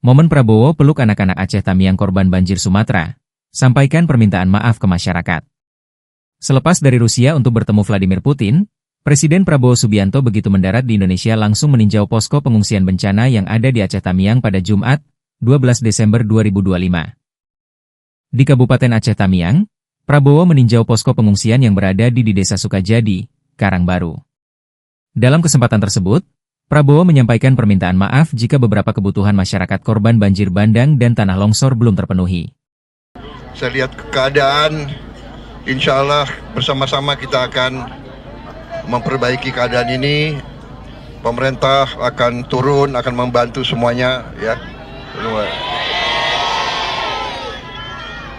Momen Prabowo peluk anak-anak Aceh Tamiang korban banjir Sumatera, sampaikan permintaan maaf ke masyarakat. Selepas dari Rusia untuk bertemu Vladimir Putin, Presiden Prabowo Subianto begitu mendarat di Indonesia langsung meninjau posko pengungsian bencana yang ada di Aceh Tamiang pada Jumat, 12 Desember 2025. Di Kabupaten Aceh Tamiang, Prabowo meninjau posko pengungsian yang berada di Desa Sukajadi, Karangbaru. Dalam kesempatan tersebut, Prabowo menyampaikan permintaan maaf jika beberapa kebutuhan masyarakat korban banjir bandang dan tanah longsor belum terpenuhi. Saya lihat keadaan, insya Allah bersama-sama kita akan memperbaiki keadaan ini. Pemerintah akan turun, akan membantu semuanya, ya.